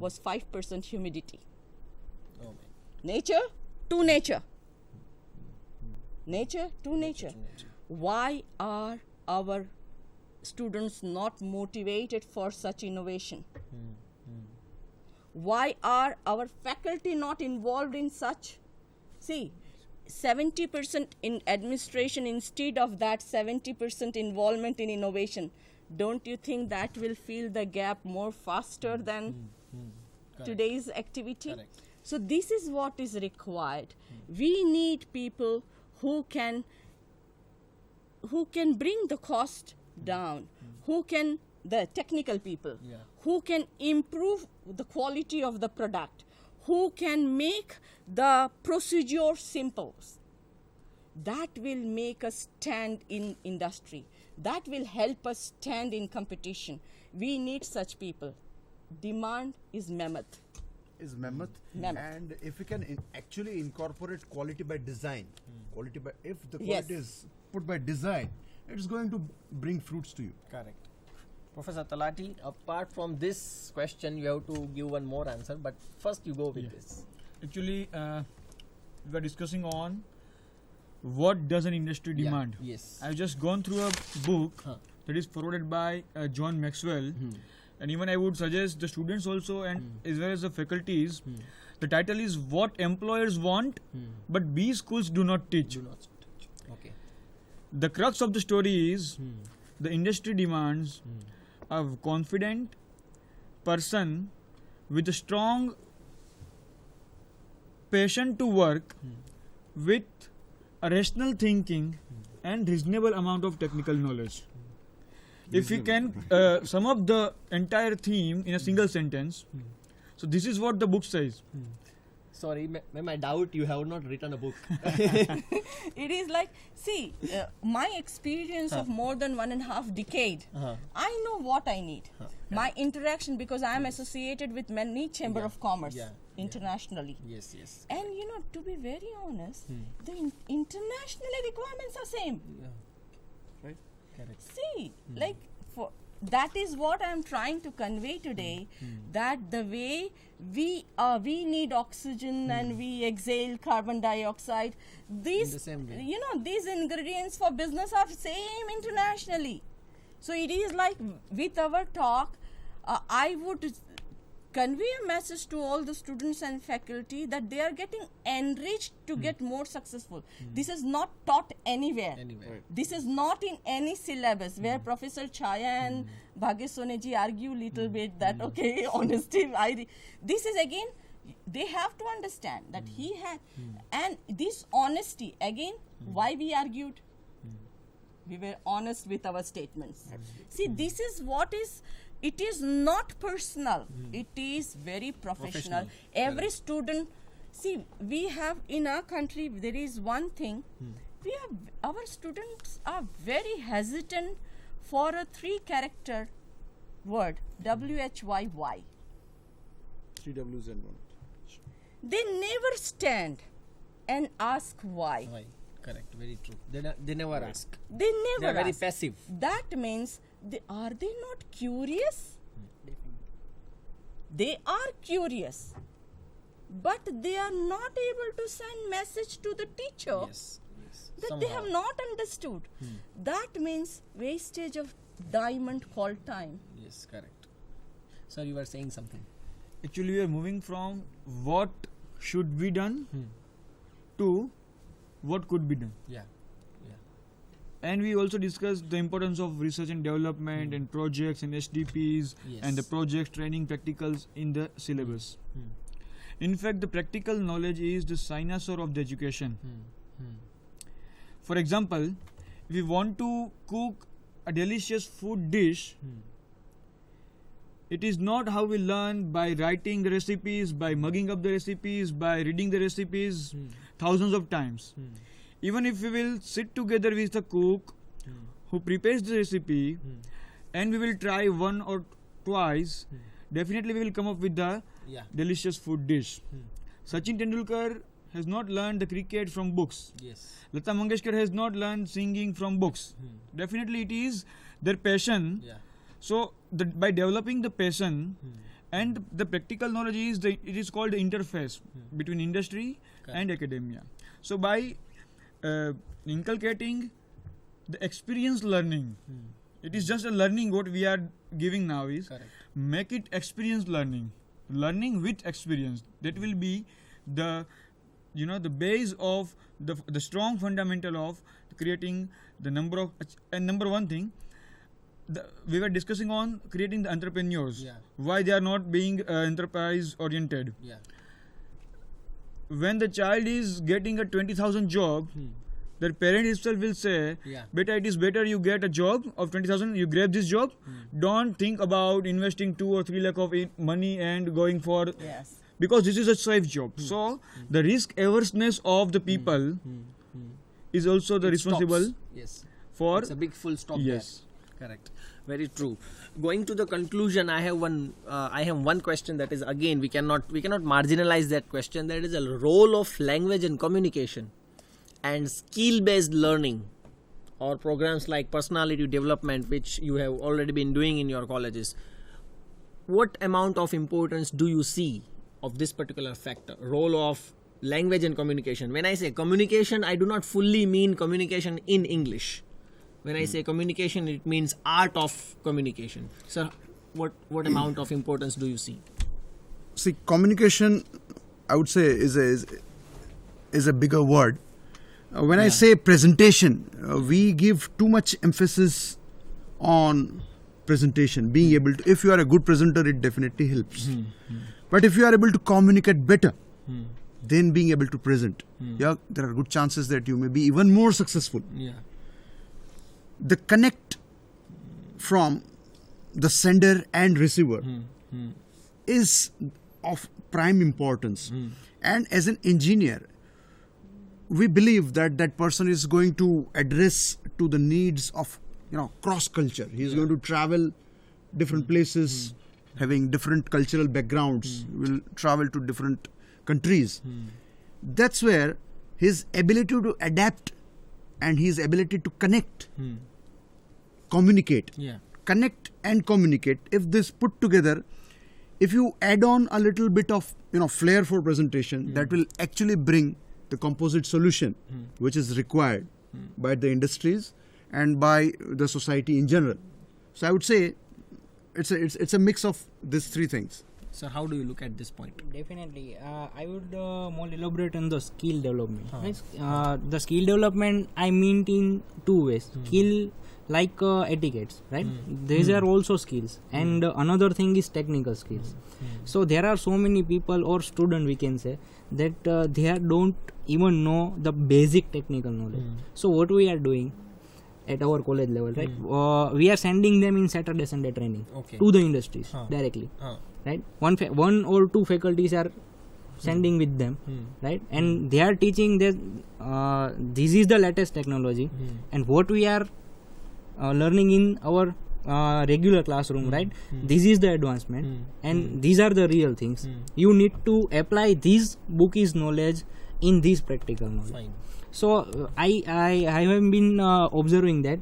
was 5% humidity. Oh my. Nature to nature. Nature to nature. Why are our students not motivated for such innovation? Why are our faculty not involved in such? See, 70% in administration instead of that 70% involvement in innovation. Don't you think that will fill the gap more faster than today's activity? Correct. So this is what is required. We need people who can bring the cost down, the technical people, who can improve the quality of the product, who can make the procedure simple. That will make us stand in industry. That will help us stand in competition. We need such people. Demand is mammoth. And if we can actually incorporate quality by design, if the quality is put by design, it's going to bring fruits to you. Correct. Professor Talati, apart from this question, you have to give one more answer, but first you go with this. Actually, we are discussing on what does an industry demand. Yes. I've just gone through a book that is forwarded by John Maxwell, and even I would suggest the students also and as well as the faculties. The title is What Employers Want, but B Schools Do Not Teach. Okay. The crux of the story is the industry demands a confident person with a strong passion to work with a rational thinking and reasonable amount of technical knowledge. If you can sum up the entire theme in a single sentence, so this is what the book says. Sorry, ma'am, I doubt you have not written a book. It is like, see, my experience of more than 1.5 decade, I know what I need. My interaction, because I am associated with many Chamber of Commerce internationally. Yes, yes. And to be very honest, the international requirements are same. Right? Correct. See, like, that is what I am trying to convey today, that the way we need oxygen and we exhale carbon dioxide, these, In the same way. these ingredients for business are same internationally. So it is like, with our talk, I would convey a message to all the students and faculty that they are getting enriched to get more successful. This is not taught anywhere. Right. This is not in any syllabus where Professor Chhaya and Bhagyesh Soneji argue little bit that, okay, honesty, this is again, they have to understand that he had, and this honesty, again, why we argued? We were honest with our statements. See, this is what is, it is not personal. It is very professional. Every student, see, we have in our country, there is one thing, our students are very hesitant for a 3-character word, WHYY. 3 W's and 1. They never stand and ask why. Why? Correct. Very true. They never ask. They They never are very ask. passive. That means, are they not curious? They are curious, but they are not able to send message to the teacher Yes. that they have not understood. That means wastage of diamond called time. Yes, correct. Sir, you were saying something. Actually, we are moving from what should be done to what could be done. Yeah. And we also discussed the importance of research and development and projects and SDPs and the projects, training, practicals in the syllabus. In fact, the practical knowledge is the cynosure of the education. For example, if we want to cook a delicious food dish, it is not how we learn by writing the recipes, by mugging up the recipes, by reading the recipes thousands of times. Even if we will sit together with the cook who prepares the recipe and we will try one or twice, definitely we will come up with the delicious food dish. Sachin Tendulkar has not learned the cricket from books. Yes. Lata Mangeshkar has not learned singing from books. Definitely it is their passion. Yeah. So by developing the passion And the practical knowledge is it is called the interface between industry and academia. So by inculcating the experience learning, it is just a learning what we are giving now is make it experience learning with experience. That will be the the base of the strong fundamental of creating the number of and number one thing. We were discussing on creating the entrepreneurs. Why they are not being enterprise oriented. When the child is getting a 20,000 job, their parent itself will say, "Beta, it is better you get a job of 20,000. You grab this job. Don't think about investing 2 or 3 lakh of money and going for because this is a safe job." So the risk averseness of the people is also the responsible for. It's a big full stop there. Correct. Very true. Going to the conclusion, I have one question that is, again, we cannot marginalize that question. That is a role of language and communication and skill based learning, or programs like personality development, which you have already been doing in your colleges. What amount of importance do you see of this particular factor, role of language and communication? When I say communication, I do not fully mean communication in English. When I say communication, it means art of communication. So, what amount of importance do you see? See, communication, I would say, is a bigger word. When I say presentation, we give too much emphasis on presentation. Being able to, if you are a good presenter, it definitely helps. But if you are able to communicate better, then being able to present, there are good chances that you may be even more successful. The connect from the sender and receiver is of prime importance. And as an engineer, we believe that that person is going to address to the needs of cross culture. He is going to travel different places, having different cultural backgrounds, will travel to different countries. That's where his ability to adapt and his ability to connect, communicate, connect and communicate. If this put together, if you add on a little bit of flair for presentation, that will actually bring the composite solution which is required by the industries and by the society in general. So I would say it's a mix of these three things. So how do you look at this point? Definitely. I would more elaborate on the skill development. Right? The skill development, I mean in two ways. Skill like etiquettes, right? These are also skills. And another thing is technical skills. So there are so many people or students, we can say, that they don't even know the basic technical knowledge. So what we are doing at our college level, right? We are sending them in Saturday, Sunday training to the industries directly. Right, one or two faculties are sending with them, right, and they are teaching that this is the latest technology, and what we are learning in our regular classroom, right, this is the advancement, and these are the real things. You need to apply this bookish knowledge in this practical knowledge. So I have been observing that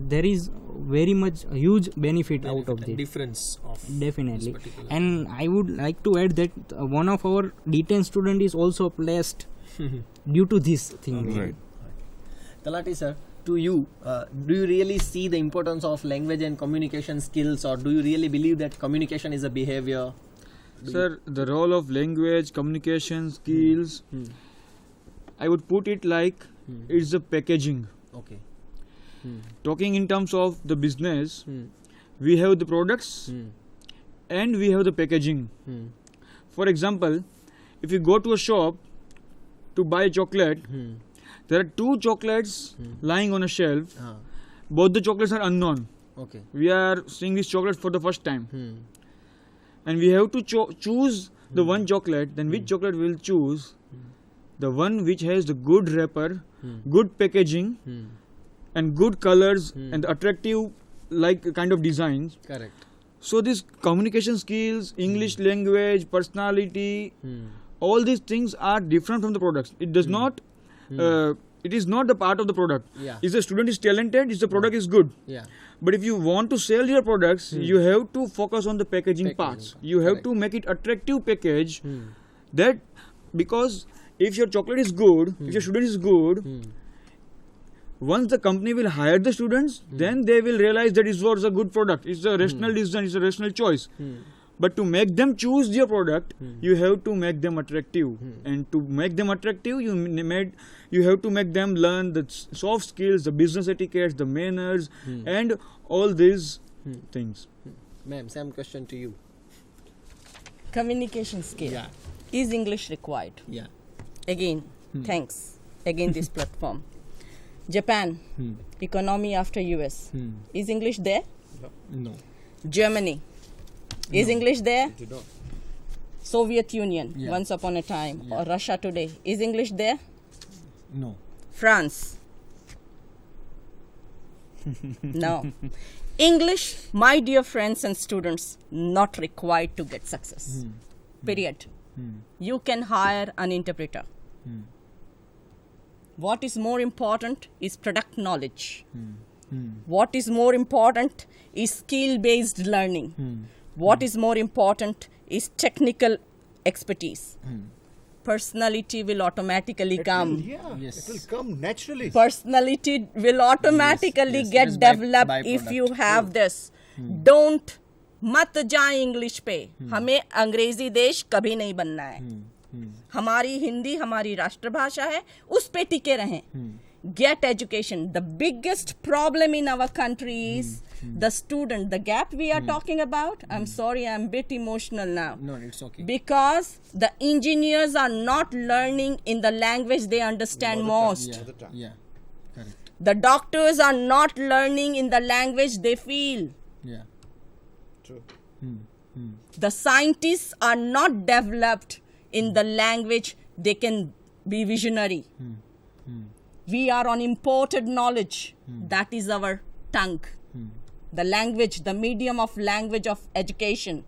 there is very much huge benefit out of this. Difference of definitely, and I would like to add that one of our D10 student is also placed due to this thing. Right. Talati sir, to you, do you really see the importance of language and communication skills, or do you really believe that communication is a behavior? Sir, the role of language, communication skills, I would put it like it's the packaging. Okay. Talking in terms of the business, we have the products and we have the packaging. For example, if you go to a shop to buy a chocolate, there are two chocolates lying on a shelf. Both the chocolates are unknown. Okay. We are seeing this chocolate for the first time. And we have to choose the one chocolate. Then which chocolate we will choose? The one which has the good wrapper, good packaging, and good colors and attractive kind of designs. Correct. So these communication skills, English language, personality, all these things are different from the products. It does not It is not the part of the product. Yeah. If the student is talented, if the product is good. Yeah. But if you want to sell your products, you have to focus on the packaging parts. You have to make it attractive package. That because if your chocolate is good, if your student is good, once the company will hire the students, then they will realize that it was a good product. It's a rational decision. It's a rational choice. But to make them choose your product, you have to make them attractive. And to make them attractive, you have to make them learn the soft skills, the business etiquettes, the manners, and all these things. Ma'am, same question to you. Communication skill. Yeah. Is English required? Yeah. Again, thanks. Again, this platform. Japan, economy after US. Is English there? No. Germany. Is English there? Soviet Union, once upon a time, or Russia today. Is English there? No. France. No. English, my dear friends and students, not required to get success. Period. You can hire an interpreter. What is more important is product knowledge. What is more important is skill-based learning. What is more important is technical expertise. Personality will automatically come. It will come naturally. Personality will automatically Yes, get it is developed if you have this. Don't मत जाए English पे. हमें अंग्रेजी देश कभी नहीं बनना है. हमारी हिंदी हमारी राष्ट्रभाषा है, उस पे टिके रहें. Get education. The biggest problem in our country is the student. The gap we are talking about. I'm sorry, I'm a bit emotional now. No, it's okay. Because the engineers are not learning in the language they understand most. Yeah. Correct. The doctors are not learning in the language they feel. Yeah. True. The scientists are not developed in the language they can be visionary. We are on imported knowledge. That is our tongue. The language, the medium of language of education.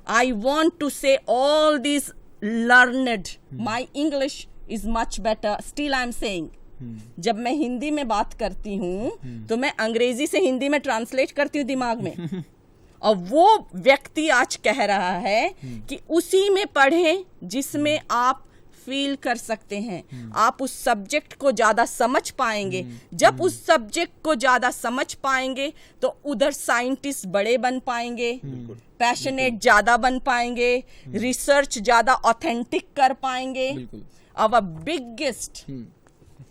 I want to say all these learned. My English is much better. Still I am saying. जब मैं हिंदी में बात करती हूँ तो मैं अंग्रेजी से हिंदी में ट्रांसलेट करती हूँ दिमाग में. और वो व्यक्ति आज कह रहा है कि उसी में पढ़ें जिसमें आप फील कर सकते हैं. आप उस सब्जेक्ट को ज़्यादा समझ पाएंगे. जब उस सब्जेक्ट को ज़्यादा समझ पाएंगे तो उधर साइंटिस्ट बड़े बन पाएंगे, पैशनेट ज़्यादा बन पाएंगे, रिसर्च ज़्यादा ऑथेंटिक कर पाएंगे.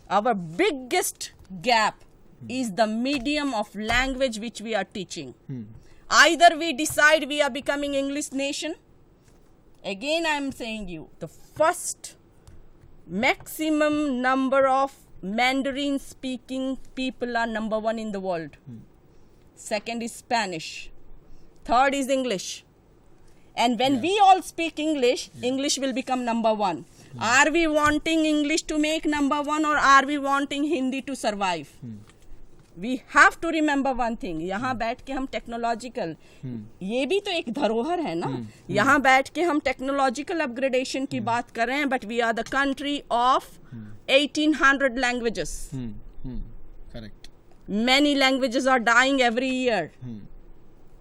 Our biggest gap is the medium of language which we are teaching. Either we decide we are becoming English nation. Again, I am saying you, the first maximum number of Mandarin speaking people are number 1 in the world. Second is Spanish. Third is English. And when we all speak English, English will become number 1. Are we wanting English to make number 1 or are we wanting Hindi to survive? We have to remember one thing. यहाँ बैठ के हम technological, ये भी तो एक धरोहर है ना. यहाँ बैठ के हम टेक्नोलॉजिकल अपग्रेडेशन की बात कर रहे हैं, but we are the country of 1800 languages. Correct. Many languages are dying every year.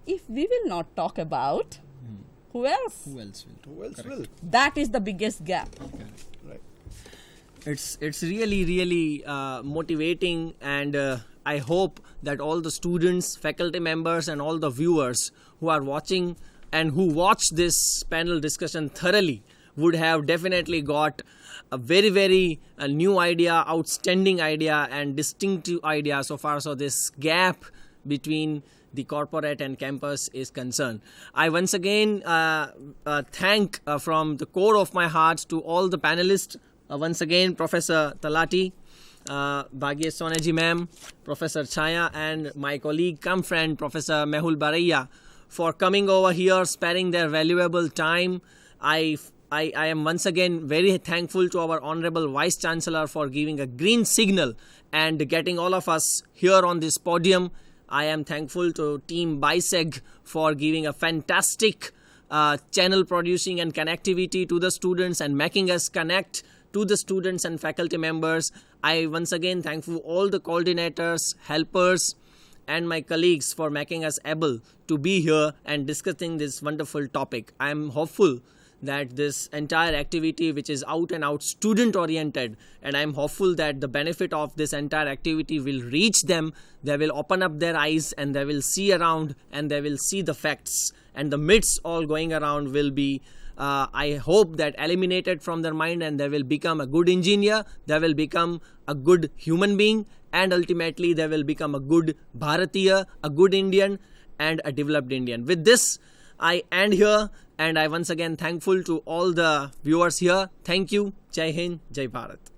If we will not talk about, who else? Who else will? Who else will? That is the biggest gap. Right. It's really motivating, and I hope that all the students, faculty members, and all the viewers who are watching and who watch this panel discussion thoroughly would have definitely got a very new idea, outstanding idea, and distinctive idea so far. So this gap between the corporate and campus is concerned. I once again thank from the core of my heart to all the panelists. Once again, Professor Talati, Bhagyesh Soneji ma'am, Professor Chhaya, and my colleague cum friend Professor Mehul Baraiya for coming over here, sparing their valuable time. I am once again very thankful to our Honorable Vice Chancellor for giving a green signal and getting all of us here on this podium. I am thankful to Team BISEG for giving a fantastic channel producing and connectivity to the students and making us connect to the students and faculty members. I once again thankful all the coordinators, helpers, and my colleagues for making us able to be here and discussing this wonderful topic. I am hopeful that this entire activity, which is out and out student oriented, and I am hopeful that the benefit of this entire activity will reach them. They will open up their eyes and they will see around and they will see the facts, and the myths all going around will be I hope that eliminated from their mind, and they will become a good engineer, they will become a good human being, and ultimately they will become a good Bharatiya, a good Indian, and a developed Indian. With this, I end here, and I once again thankful to all the viewers here. Thank you. Jai Hind, Jai Bharat.